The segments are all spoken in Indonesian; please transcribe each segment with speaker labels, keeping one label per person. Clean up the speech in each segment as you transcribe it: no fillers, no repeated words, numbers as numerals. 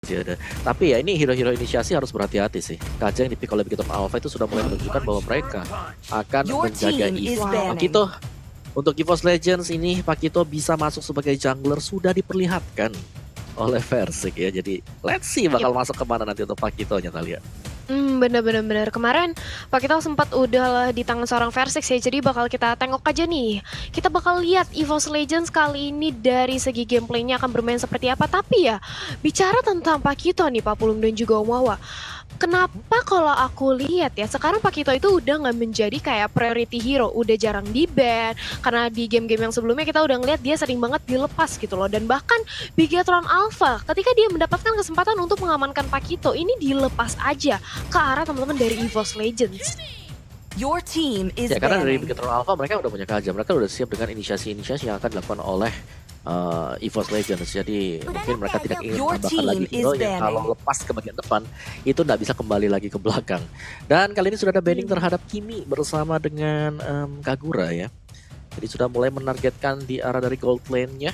Speaker 1: sih ada. Tapi ya ini hero-hero inisiasi harus berhati-hati sih. Kaja yang dipick oleh Bigoton Alpha itu sudah mulai menunjukkan bahwa mereka akan menjaga Evo. Pakito untuk EVOS Legends ini Pakito bisa masuk sebagai jungler sudah diperlihatkan oleh Versik ya. Jadi let's see bakal masuk kemana nanti untuk Pakitonya Talia.
Speaker 2: Bener. Kemarin Pak kita sempat udah di tangan seorang Versik ya, jadi bakal kita tengok aja nih. Kita bakal lihat EVOS Legends kali ini dari segi gameplaynya akan bermain seperti apa. Tapi ya, bicara tentang Pak Kito nih Pak Pulung dan juga Om Wawa. Kenapa kalau aku lihat ya, sekarang Pak Kito itu udah nggak menjadi kayak priority hero, udah jarang di-ban. Karena di game-game yang sebelumnya kita udah ngeliat dia sering banget dilepas gitu loh. Dan bahkan Bigetron Alpha, ketika dia mendapatkan kesempatan untuk mengamankan Pak Kito, ini dilepas aja ke arah teman-teman dari EVOS Legends.
Speaker 3: Your team is
Speaker 1: Ya karena dari Bigetron Alpha mereka udah punya Kaja, mereka udah siap dengan inisiasi-inisiasi yang akan dilakukan oleh EVOS Legends. Jadi mungkin mereka tidak ingin menambahkan lagi hero yang kalau lepas ke bagian depan itu nggak bisa kembali lagi ke belakang. Dan kali ini sudah ada banning terhadap Kimi bersama dengan Kagura ya. Jadi sudah mulai menargetkan di arah dari gold lane-nya.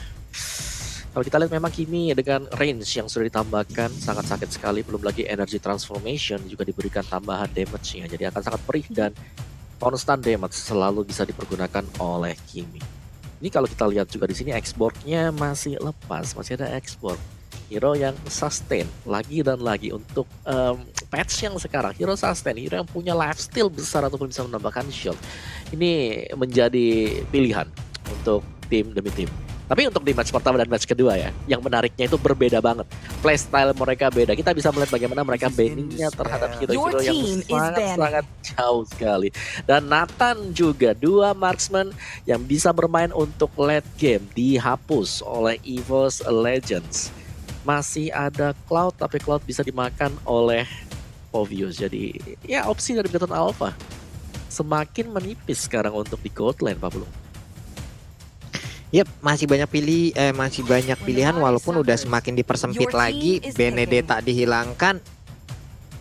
Speaker 1: Kalau kita lihat memang Kimi dengan range yang sudah ditambahkan sangat sakit sekali. Belum lagi energy transformation juga diberikan tambahan damage-nya. Jadi akan sangat perih dan constant damage selalu bisa dipergunakan oleh Kimi. Ini kalau kita lihat juga di sini export-nya masih lepas, masih ada export. Hero yang sustain lagi dan lagi untuk patch yang sekarang. Hero sustain, hero yang punya lifesteal besar ataupun bisa menambahkan shield. Ini menjadi pilihan untuk tim demi tim. Tapi untuk di match pertama dan match kedua ya, yang menariknya itu berbeda banget. Playstyle mereka beda. Kita bisa melihat bagaimana mereka banningnya terhadap hero-hero yang sangat jauh sekali. Dan Nathan juga, dua marksman yang bisa bermain untuk late game dihapus oleh EVOS Legends. Masih ada Cloud, tapi Cloud bisa dimakan oleh Povius. Jadi ya opsi dari Bigetron Alpha semakin menipis sekarang untuk di gold lane, Pak Belum.
Speaker 4: Yep, masih banyak pilihan walaupun udah semakin dipersempit lagi. Benedetta dihilangkan.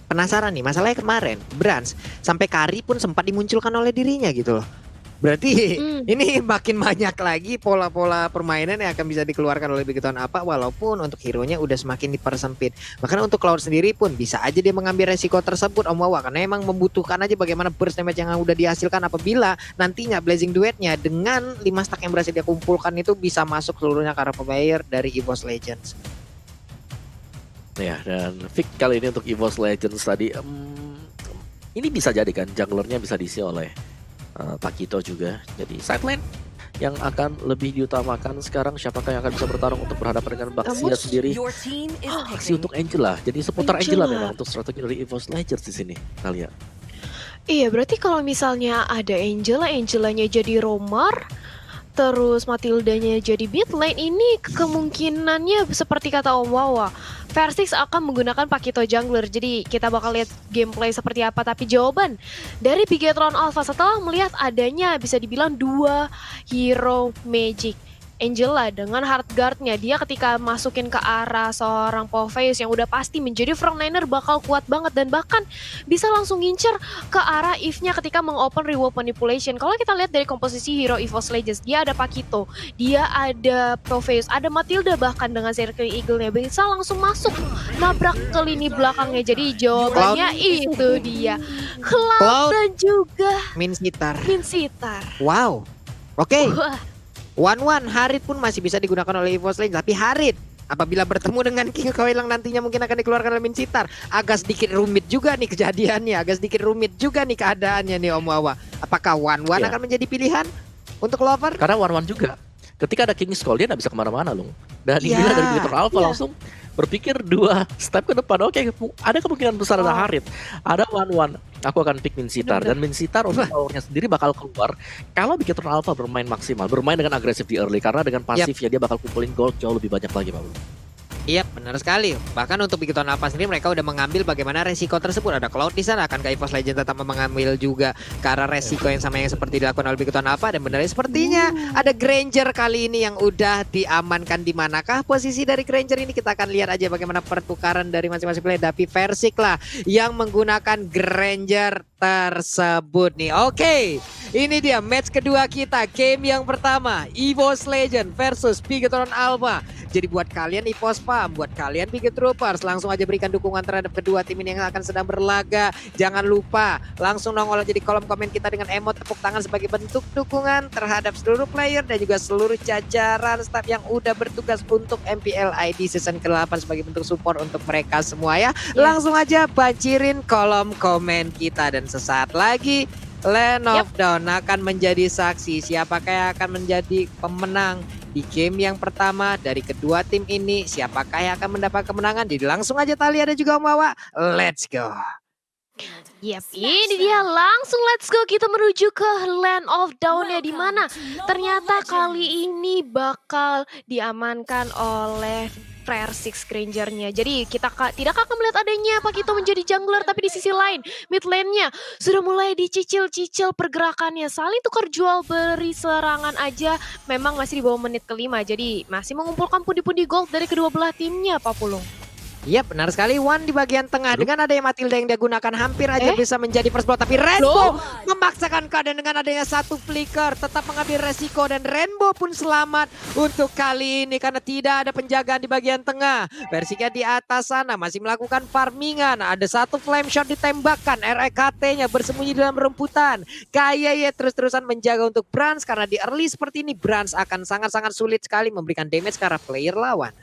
Speaker 4: Penasaran nih, masalahnya kemarin Brands sampai Kari pun sempat dimunculkan oleh dirinya gitu loh. Berarti ini makin banyak lagi pola-pola permainan yang akan bisa dikeluarkan oleh Bigetron apa walaupun untuk hero-nya udah semakin dipersempit. Bahkan untuk Cloud sendiri pun bisa aja dia mengambil resiko tersebut Om Wawa, karena emang membutuhkan aja bagaimana burst damage yang udah dihasilkan apabila nantinya Blazing Duetnya dengan 5 stack yang berhasil dia kumpulkan itu bisa masuk seluruhnya ke arah player dari EVOS Legends.
Speaker 1: Ya, dan pick kali ini untuk EVOS Legends tadi ini bisa jadi kan junglernya bisa diisi oleh Pakito juga. Jadi side lane yang akan lebih diutamakan sekarang, siapakah yang akan bisa bertarung untuk berhadapan dengan Baxia sendiri. Aksi untuk Angela. Jadi seputar Angela memang untuk strategi dari EVOS Legends di sini. Kita lihat.
Speaker 2: Iya, berarti kalau misalnya ada Angelanya jadi roamer, terus Matildanya jadi mid lane, ini kemungkinannya seperti kata Om Wawa, Versik akan menggunakan Pakito jungler. Jadi kita bakal lihat gameplay seperti apa. Tapi jawaban dari Bigetron Alpha setelah melihat adanya bisa dibilang dua hero magic, Angela dengan hard guard-nya, dia ketika masukin ke arah seorang Poveus yang udah pasti menjadi frontliner bakal kuat banget dan bahkan bisa langsung ngincer ke arah Eve-nya ketika mengopen reward manipulation. Kalau kita lihat dari komposisi hero EVOS Legends, dia ada Pakito, dia ada Poveus, ada Matilda, bahkan dengan Circle Eagle-nya bisa langsung masuk nabrak ke lini belakangnya. Jadi jawabannya itu dia Cloud dan juga
Speaker 4: Min Sitar. Wow. Oke. One Harit pun masih bisa digunakan oleh EVOS Legends, tapi Harit apabila bertemu dengan King Koilang nantinya mungkin akan dikeluarkan oleh Min Sitar. Agak sedikit rumit juga nih kejadiannya, agak sedikit rumit juga nih keadaannya nih Om Wawa. Apakah One akan menjadi pilihan untuk Lover?
Speaker 1: Karena One juga ketika ada King's Call dia nggak bisa kemana-mana loh. Dan inilah dari Bigetron Alpha langsung berpikir 2 step ke depan. Oke, ada kemungkinan besar ada Harit, ada One. Aku akan pick Min Sitar. Dan Min Sitar untuk powernya sendiri bakal keluar kalau Bigetron Alpha bermain maksimal, bermain dengan agresif di early, karena dengan pasifnya dia bakal kumpulin gold jauh lebih banyak lagi, Pak.
Speaker 4: Iya, benar sekali. Bahkan untuk Bigetron Alpha sendiri mereka udah mengambil bagaimana resiko tersebut. Ada Cloud di sana, akan EVOS Legends tetap mengambil juga karena resiko yang sama yang seperti dilakukan oleh Bigetron Alpha. Dan benar sepertinya ada Granger kali ini yang udah diamankan. Di manakah posisi dari Granger ini? Kita akan lihat aja bagaimana pertukaran dari masing-masing player. Tapi Versik lah yang menggunakan Granger tersebut nih. Oke, ini dia match kedua kita. Game yang pertama, EVOS Legends versus Bigetron Alpha. Jadi buat kalian EVOS Farm, buat kalian Big Troopers, langsung aja berikan dukungan terhadap kedua tim ini yang akan sedang berlaga. Jangan lupa langsung nongol aja di kolom komen kita dengan emot tepuk tangan sebagai bentuk dukungan terhadap seluruh player dan juga seluruh jajaran staff yang udah bertugas untuk MPL ID season ke-8 sebagai bentuk support untuk mereka semua ya. Langsung aja banjirin kolom komen kita dan sesaat lagi Land of Dawn akan menjadi saksi siapakah yang akan menjadi pemenang di game yang pertama dari kedua tim ini. Siapakah yang akan mendapat kemenangan? Jadi langsung aja Thalia dan juga Om Wawa, let's go.
Speaker 2: Ini dia, langsung let's go kita menuju ke Land of Dawn ya, di mana ternyata kali ini bakal diamankan oleh Versix Grangernya. Jadi kita tidak akan melihat adanya Pakito menjadi jungler, tapi di sisi lain mid lane-nya sudah mulai dicicil-cicil pergerakannya, saling tukar jual beri serangan aja. Memang masih di bawah menit kelima, jadi masih mengumpulkan pundi-pundi gold dari kedua belah timnya, Pak Pulung.
Speaker 4: Iya benar sekali, Wan di bagian tengah dengan adanya Matilda yang dia gunakan hampir aja bisa menjadi first blood, tapi Rainbow memaksakan keadaan dengan adanya satu flicker, tetap mengambil resiko dan Rainbow pun selamat untuk kali ini karena tidak ada penjagaan di bagian tengah. Versinya di atas sana masih melakukan farmingan, ada satu flame shot ditembakkan, REKT-nya bersembunyi dalam rumputan. Kayak terus-terusan menjaga untuk Brans karena di early seperti ini Brans akan sangat-sangat sulit sekali memberikan damage ke arah player lawan.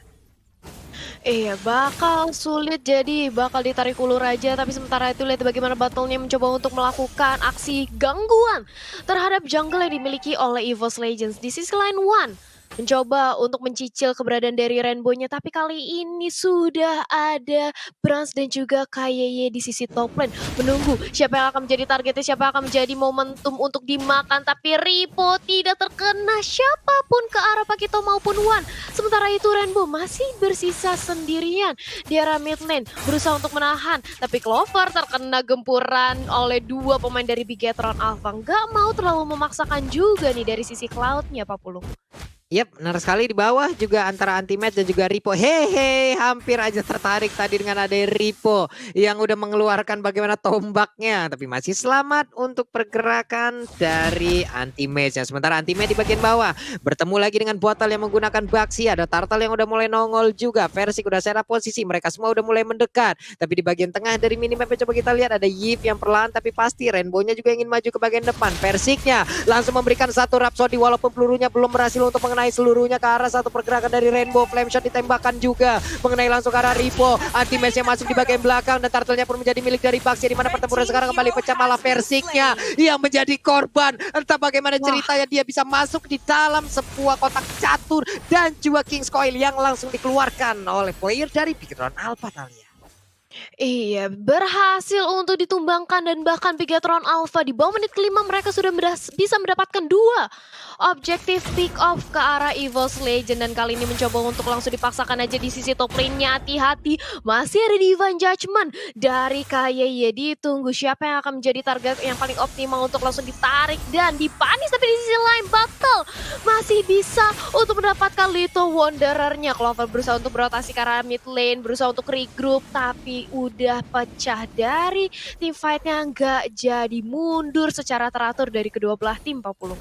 Speaker 2: Iya, bakal sulit, jadi bakal ditarik ulur aja. Tapi sementara itu lihat bagaimana battle-nya mencoba untuk melakukan aksi gangguan terhadap jungle yang dimiliki oleh EVOS Legends. Di sisi lain One mencoba untuk mencicil keberadaan dari Rainbow-nya, tapi kali ini sudah ada Brans dan juga KYY di sisi top lane menunggu siapa yang akan menjadi targetnya, siapa yang akan menjadi momentum untuk dimakan. Tapi Ripo tidak terkena siapapun ke arah Pakito maupun Wan. Sementara itu Rainbow masih bersisa sendirian di arah mid lane, berusaha untuk menahan, tapi Clover terkena gempuran oleh dua pemain dari Bigetron Alpha. Nggak mau terlalu memaksakan juga nih dari sisi Cloud-nya, Pak Pulung.
Speaker 4: Yap, benar sekali di bawah juga antara Anti-Match dan juga Ripo. Hehe, hampir aja tertarik tadi dengan ada Ripo yang udah mengeluarkan bagaimana tombaknya. Tapi masih selamat untuk pergerakan dari Anti-Match. Sementara Anti-Match di bagian bawah bertemu lagi dengan Bottle yang menggunakan Baxi. Ada Turtle yang udah mulai nongol juga. Versik udah setup posisi, mereka semua udah mulai mendekat. Tapi di bagian tengah dari minimapnya coba kita lihat ada Yip yang perlahan tapi pasti. Rainbow-nya juga ingin maju ke bagian depan. Versiknya langsung memberikan satu Rhapsody walaupun pelurunya belum berhasil untuk mengenai seluruhnya ke arah satu pergerakan dari Rainbow. Flame shot ditembakkan juga mengenai langsung ke arah Ripo. Anti-Match yang masuk di bagian belakang dan Turtle-nya pun menjadi milik dari Baxi, di mana pertempuran sekarang kembali pecah, malah Versiknya yang menjadi korban. Entah bagaimana ceritanya dia bisa masuk di dalam sebuah kotak catur dan juga King's Coil yang langsung dikeluarkan oleh player dari Bigetron Alpha Thalia.
Speaker 2: Iya, berhasil untuk ditumbangkan dan bahkan Bigetron Alpha di bawah menit kelima mereka sudah bisa mendapatkan dua objektif pick off ke arah EVOS Legend, dan kali ini mencoba untuk langsung dipaksakan aja di sisi top lane-nya. Hati-hati, masih ada Divine Judgment dari KYY. Ditunggu siapa yang akan menjadi target yang paling optimal untuk langsung ditarik dan dipanis, tapi di sisi lain Battle masih bisa untuk mendapatkan Little Wanderer-nya. Clover berusaha untuk berotasi ke arah mid lane, berusaha untuk regroup, tapi udah pecah dari tim fight-nya, nggak jadi mundur secara teratur dari kedua belah tim, Pak Pulung.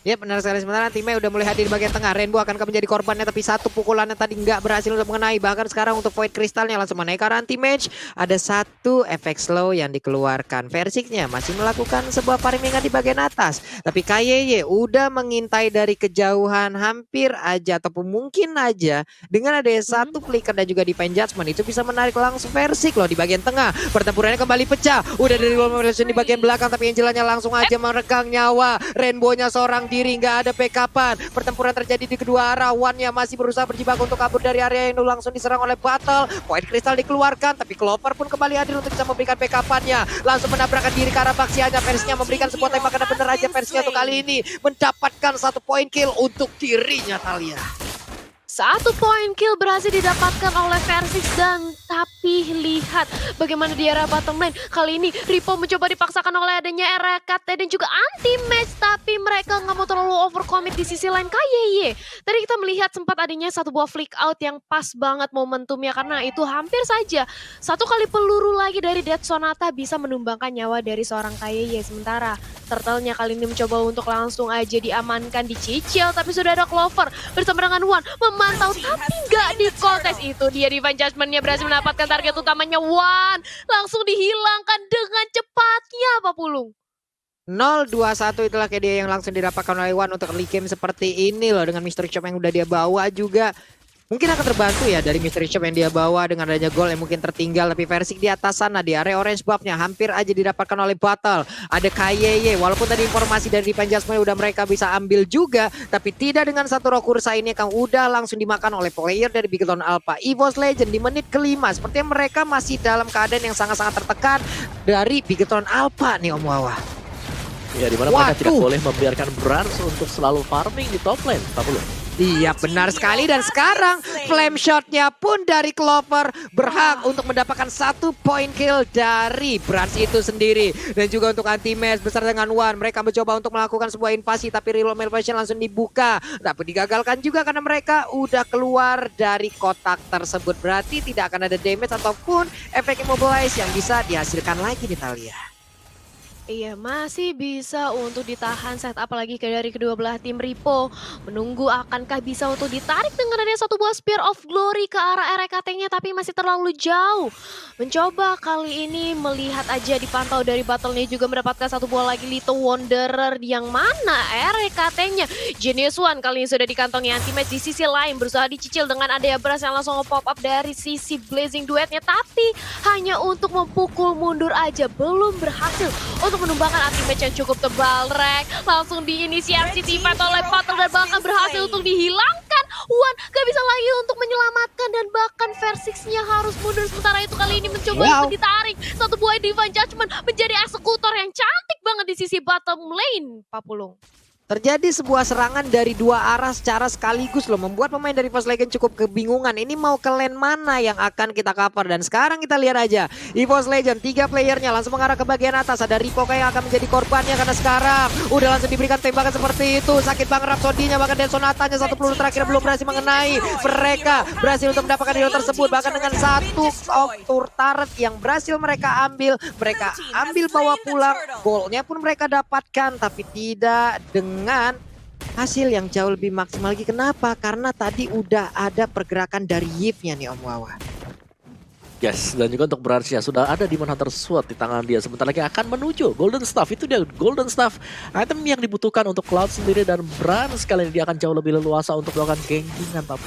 Speaker 4: Ya benar sekali, sementara timnya udah mulai hadir di bagian tengah. Rainbow akan menjadi korbannya, tapi satu pukulannya tadi nggak berhasil untuk mengenai. Bahkan sekarang untuk Void Crystalnya langsung menaik ke arah Anti-Match. Ada satu efek slow yang dikeluarkan. Versiknya masih melakukan sebuah farmingan di bagian atas, tapi KYY udah mengintai dari kejauhan hampir aja ataupun mungkin aja dengan ada satu flicker dan juga Divine Judgment itu bisa menarik langsung Versik loh di bagian tengah. Pertempurannya kembali pecah. Udah dari di bagian belakang, tapi Angelanya langsung aja meregang nyawa. Rainbow-nya seorang diri, nggak ada backupan. Pertempuran terjadi di kedua arah. One-nya masih berusaha berjibaku untuk kabur dari area yang langsung diserang oleh Battle. Void Crystal dikeluarkan, tapi Clover pun kembali hadir untuk bisa memberikan backupannya. Langsung menabrakkan diri ke arah Baxianya. Versinya memberikan sebuah tembakan dan benar aja Versinya untuk kali ini mendapatkan satu poin kill untuk dirinya Thalia.
Speaker 2: Satu poin kill berhasil didapatkan oleh Versix, dan tapi lihat bagaimana di arah bottom lane. Kali ini Ripo mencoba dipaksakan oleh adanya RKT dan juga Anti-Match, tapi mereka nggak mau terlalu overcommit di sisi lain KYY. Tadi kita melihat sempat adanya satu buah flick out yang pas banget momentumnya, karena itu hampir saja satu kali peluru lagi dari Death Sonata bisa menumbangkan nyawa dari seorang KYY. Sementara Turtle-nya kali ini mencoba untuk langsung aja diamankan, dicicil, tapi sudah ada Clover bersama dengan One memantau, tapi nggak di kontes itu. Dia Divine Judgment-nya berhasil mendapatkan target utamanya Wan. Langsung dihilangkan dengan cepatnya, Pak Pulung.
Speaker 4: 0-2-1 itulah kayak dia yang langsung didapatkan oleh Wan untuk early game seperti ini loh. Dengan Mystery Shop yang udah dia bawa juga. Mungkin akan terbantu ya dari Mystery Shop yang dia bawa dengan adanya gol yang mungkin tertinggal. Tapi Versik di atas sana di area orange buff-nya hampir aja didapatkan oleh Battle. Ada KYY, walaupun tadi informasi dari Divine Judgment udah mereka bisa ambil juga. Tapi tidak dengan satu Rokursa ini yang udah langsung dimakan oleh player dari Bigetron Alpha. EVOS Legend di menit kelima. Sepertinya mereka masih dalam keadaan yang sangat-sangat tertekan dari Bigetron Alpha nih Om Wawa.
Speaker 1: Ya, dimana mereka tidak boleh membiarkan Brans untuk selalu farming di top lane, Pak Pulung.
Speaker 4: Iya benar sekali, dan sekarang flame shotnya pun dari Clover berhak untuk mendapatkan 1 point kill dari Brans itu sendiri. Dan juga untuk anti-match besar dengan Wan, mereka mencoba untuk melakukan sebuah invasi tapi reload malfunction langsung dibuka. Tapi digagalkan juga karena mereka udah keluar dari kotak tersebut. Berarti tidak akan ada damage ataupun efek immobilize yang bisa dihasilkan lagi di Talia.
Speaker 2: Iya, masih bisa untuk ditahan setup lagi dari kedua belah tim. Ripo menunggu akankah bisa untuk ditarik dengan adanya satu buah Spear of Glory ke arah RKT-nya, tapi masih terlalu jauh. Mencoba kali ini melihat aja dipantau dari battle-nya, juga mendapatkan satu buah lagi Little Wanderer yang mana RKT-nya. Genius One kali ini sudah dikantongi anti-match. Di sisi lain berusaha dicicil dengan adanya Brans yang langsung nge-pop up dari sisi Blazing Duetnya, tapi hanya untuk memukul mundur aja, belum berhasil untuk menumbangkan anti-match yang cukup tebal. Rek langsung diinisiasi tiba oleh Battle dan bahkan berhasil untuk dihilangkan. Wan gak bisa lagi untuk menyelamatkan dan bahkan Versix-nya harus mundur. Sementara itu kali ini mencoba untuk ditarik satu buah Divine Judgment menjadi eksekutor yang cantik banget di sisi bottom lane, Pak Pulung.
Speaker 4: Terjadi sebuah serangan dari dua arah secara sekaligus loh, membuat pemain dari EVOS Legend cukup kebingungan. Ini mau ke lane mana yang akan kita cover, dan sekarang kita lihat aja EVOS Legend 3 playernya langsung mengarah ke bagian atas. Ada Ripo yang akan menjadi korbannya karena sekarang udah langsung diberikan tembakan seperti itu. Sakit banget Rhapsody-nya, bahkan Dead Sonata-nya satu peluru terakhir belum berhasil mengenai. Mereka berhasil untuk mendapatkan hero tersebut, bahkan dengan satu turret yang berhasil mereka ambil. Mereka ambil bawa pulang, golnya pun mereka dapatkan, tapi tidak dengan hasil yang jauh lebih maksimal lagi. Kenapa? Karena tadi udah ada pergerakan dari Yip-nya nih Om Wawa.
Speaker 1: Yes, dan juga untuk Brans ya sudah ada Demon Hunter Sword di tangan dia. Sebentar lagi akan menuju Golden Staff. Itu dia Golden Staff, item yang dibutuhkan untuk Cloud sendiri, dan Brans kali ini dia akan jauh lebih leluasa untuk melakukan gankingan.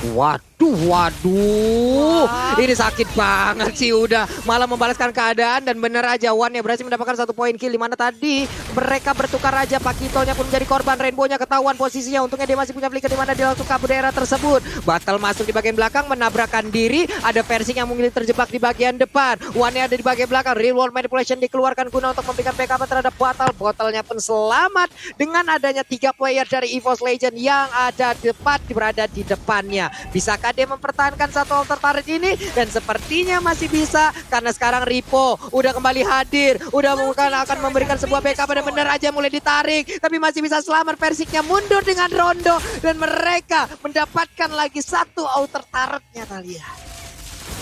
Speaker 1: Waduh, ini sakit banget sih, udah malah membalaskan keadaan. Dan bener aja Wan ya berhasil mendapatkan 1 poin kill, dimana tadi mereka bertukar aja. Pakitonya pun menjadi korban, Rainbow-nya ketahuan posisinya. Untungnya dia masih punya flicker, dimana dia langsung kabur daerah tersebut. Battle masuk di bagian belakang, menabrakkan diri. Ada Versik yang mungkin terjebak di bagian depan, Wan-nya ada di bagian belakang. Real World Manipulation dikeluarkan guna untuk memberikan backup terhadap Battle. Bottle-nya pun selamat dengan adanya 3 player dari EVOS Legend yang ada tepat berada di depannya. Bisakah dia mempertahankan satu altar turret ini? Dan sepertinya masih bisa, karena sekarang Ripo udah kembali hadir, udah akan memberikan sebuah backup. Dan bener aja mulai ditarik, tapi masih bisa selamat. Versiknya mundur dengan Rondo, dan mereka mendapatkan lagi satu altar turretnya Talia.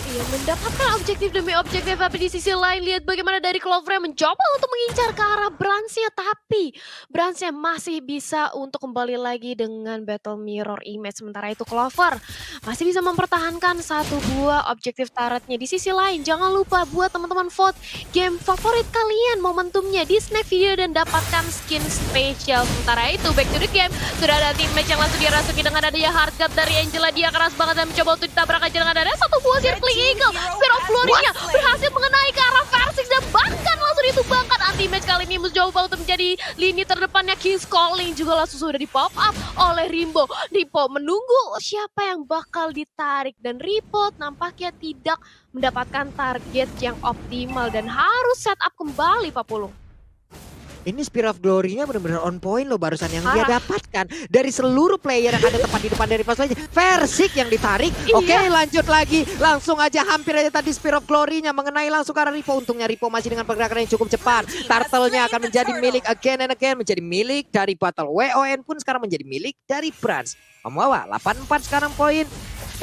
Speaker 2: Iya, mendapatkan objektif demi objektif, tapi di sisi lain lihat bagaimana dari Clover yang mencoba untuk mengincar ke arah Brans-nya, tapi Brans-nya masih bisa untuk kembali lagi dengan Battle Mirror Image. Sementara itu Clover masih bisa mempertahankan satu buah objektif turretnya. Di sisi lain jangan lupa buat teman-teman vote game favorit kalian momentumnya di snack video dan dapatkan skin spesial. Sementara itu back to the game, sudah ada teammate yang langsung dirasuki dengan adanya hardcut dari Angela. Dia keras banget dan mencoba untuk ditabrak aja dengan adanya satu buah circling Eagle. Spear of Glory-nya berhasil mengenai ke arah Versix dan bahkan langsung ditumbangkan. Anti-match kali ini mencoba untuk menjadi lini terdepannya. King's Calling juga langsung sudah di pop up oleh Rimbo. Ripo menunggu siapa yang bakal ditarik, dan Ripo nampaknya tidak mendapatkan target yang optimal dan harus setup kembali Pak Pulung.
Speaker 4: Ini Spear of Glory-nya benar-benar on point loh barusan yang dia dapatkan dari seluruh player yang ada tepat di depan dari pas aja. Versik yang ditarik. Oke, lanjut lagi. Langsung aja hampir aja tadi Spear of Glory-nya mengenai langsung ke arah Ripo. Untungnya Ripo masih dengan pergerakan yang cukup cepat. Turtle-nya akan menjadi milik again and again, menjadi milik dari Battle. WON pun sekarang menjadi milik dari Brans. Om Wawa 84 sekarang poin.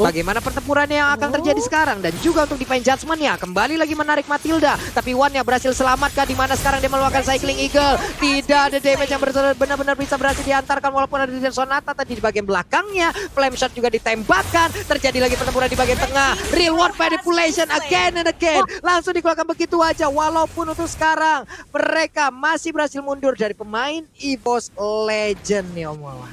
Speaker 4: Bagaimana pertempurannya yang akan terjadi sekarang. Dan juga untuk Divine Judgment-nya kembali lagi menarik Matilda. Tapi Wan-nya berhasil selamatkan, di mana sekarang dia melakukan Cycling Eagle. Tidak ada damage yang benar-benar bisa berhasil diantarkan, walaupun ada di Sonata tadi di bagian belakangnya. Flame Shot juga ditembakkan. Terjadi lagi pertempuran di bagian tengah. Real World Manipulation again and again. Langsung dikeluarkan begitu aja. Walaupun untuk sekarang mereka masih berhasil mundur dari pemain EVOS Legend nih Om Wawa.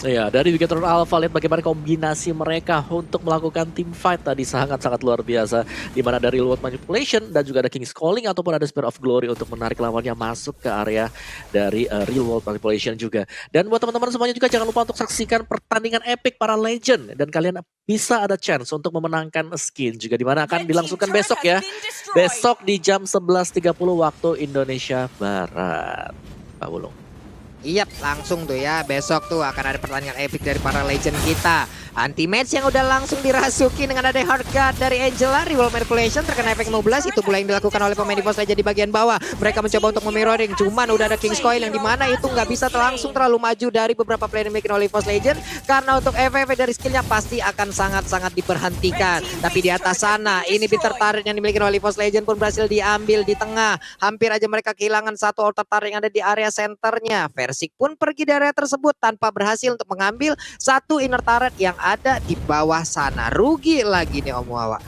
Speaker 1: Iya, dari Bigetron Alpha, lihat bagaimana kombinasi mereka untuk melakukan team fight tadi sangat-sangat luar biasa. Dimana ada Real World Manipulation dan juga ada King's Calling ataupun ada Spear of Glory untuk menarik lawannya masuk ke area dari Real World Manipulation juga. Dan buat teman-teman semuanya juga jangan lupa untuk saksikan pertandingan epic para legend. Dan kalian bisa ada chance untuk memenangkan skin juga, dimana akan dilangsungkan besok ya. Besok di jam 11.30 waktu Indonesia Barat. Pak Wulung.
Speaker 4: Iya, langsung tuh ya. Besok tuh akan ada pertandingan epic dari para legend kita. Anti-match yang udah langsung dirasuki dengan ada hard guard dari Angela. Real Manipulation terkena efek 15. Itu pula yang dilakukan oleh pemain EVOS Legend di bagian bawah. Mereka mencoba untuk memirroring. Cuman udah ada King's Coil yang dimana itu nggak bisa langsung terlalu maju dari beberapa player yang dimiliki oleh EVOS Legend. Karena untuk efek dari skillnya pasti akan sangat-sangat diperhentikan. Tapi di atas sana, ini Bitter Turret yang dimiliki oleh EVOS Legend pun berhasil diambil di tengah. Hampir aja mereka kehilangan satu altar turret yang ada di area senternya. Versik pun pergi dari area tersebut tanpa berhasil untuk mengambil satu inner turret yang ada di bawah sana. Rugi lagi nih Om Wawa.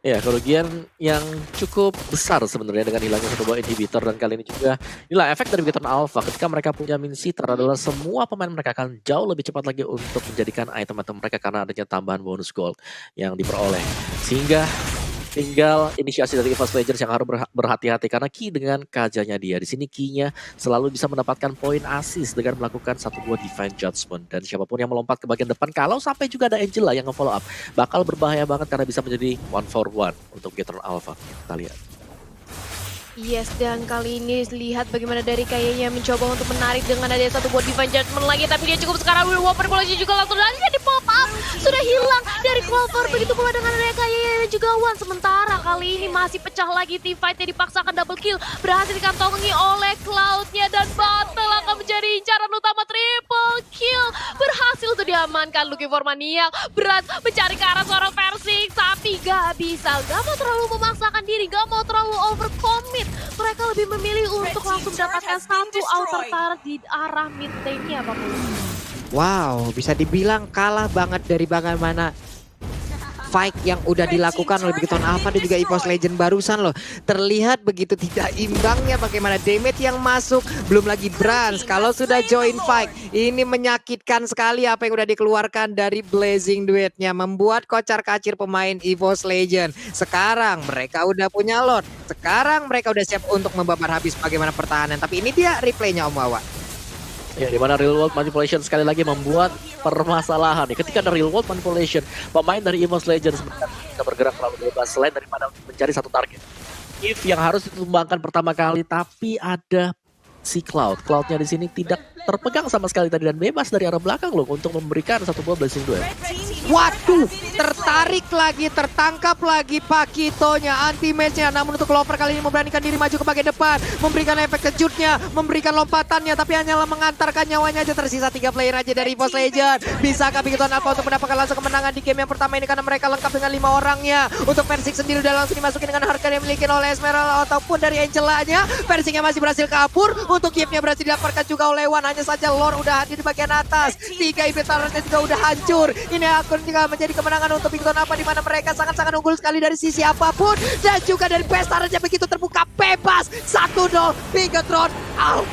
Speaker 1: Ya, kerugian yang cukup besar sebenarnya dengan hilangnya satu buah inhibitor. Dan kali ini juga inilah efek dari Bigetron Alpha. Ketika mereka punya min sitter adalah semua pemain mereka akan jauh lebih cepat lagi untuk menjadikan item-item mereka karena adanya tambahan bonus gold yang diperoleh. Sehingga tinggal inisiasi dari EVOS Legends yang harus berhati-hati karena Ki dengan kajanya dia. Di sini Ki-nya selalu bisa mendapatkan poin assist dengan melakukan satu buah Divine Judgment. Dan siapapun yang melompat ke bagian depan, kalau sampai juga ada Angela yang nge-follow up, bakal berbahaya banget karena bisa menjadi 1-for-1 untuk Bigetron Alpha. Kita lihat.
Speaker 2: Yes, dan kali ini lihat bagaimana dari kayaknya mencoba untuk menarik dengan ada satu buat Divine Judgment lagi, tapi dia cukup sekarang. Real World Manipulation juga langsung dari di pop up, sudah hilang dari Clover. Begitu pula dengan ada kayaknya dan juga Wan. Sementara kali ini masih pecah lagi team fight-nya, dipaksakan double kill, berhasil dikantongi oleh Cloud-nya dan Battle akan menjadi incaran utama. Triple kill berhasil untuk diamankan. Looking for Maniac, berat mencari ke arah seorang Versing, tapi gak bisa, gak mau terlalu memaksakan diri, gak mau terlalu overcommit. Mereka lebih memilih untuk langsung mendapatkan satu outer turret di arah mid lane-nya, Pak Pulu.
Speaker 4: Wow, bisa dibilang kalah banget dari bagaimana fight yang udah dilakukan oleh Bigetron Alpha dan juga EVOS Legend barusan loh. Terlihat begitu tidak imbangnya bagaimana damage yang masuk. Belum lagi Brans kalau sudah join fight. Ini menyakitkan sekali apa yang udah dikeluarkan dari Blazing Duet-nya. Membuat kocar-kacir pemain EVOS Legend. Sekarang mereka udah punya Lord. Sekarang mereka udah siap untuk membabar habis bagaimana pertahanan. Tapi ini dia replaynya Om Wawa.
Speaker 1: Ya, di mana Real World Manipulation sekali lagi membuat permasalahan nih. Ketika ada Real World Manipulation, pemain dari EVOS Legends bisa bergerak terlalu bebas selain daripada mencari satu target. If yang harus ditumbangkan pertama kali, tapi ada si Cloud. Cloud-nya di sini tidak terpegang sama sekali tadi dan bebas dari arah belakang loh untuk memberikan satu buah Blazing Duel.
Speaker 4: Waduh, tertarik lagi, tertangkap lagi Pakitonya, anti-match-nya. Namun untuk Clover kali ini memberanikan diri maju ke bagian depan, memberikan efek kejutnya, memberikan lompatannya, tapi hanyalah mengantarkan nyawanya aja. Tersisa 3 player aja dari EVOS Legend. Bisakah Bigetron Alpha untuk mendapatkan langsung kemenangan di game yang pertama ini karena mereka lengkap dengan 5 orangnya. Untuk Versing sendiri udah langsung dimasukin dengan harga yang dimiliki oleh Esmeralda ataupun dari Angela-nya. Versingnya masih berhasil kabur, untuk Gift-nya berhasil didapatkan juga oleh Wan. Hanya saja Lord udah hadir di bagian atas. 3 inventarnya juga udah hancur. Ini akan juga menjadi kemenangan untuk Bigetron Alpha di mana mereka sangat-sangat unggul sekali dari sisi apapun dan juga dari pesta raja begitu terbuka bebas 1-0 Bigetron Alpha.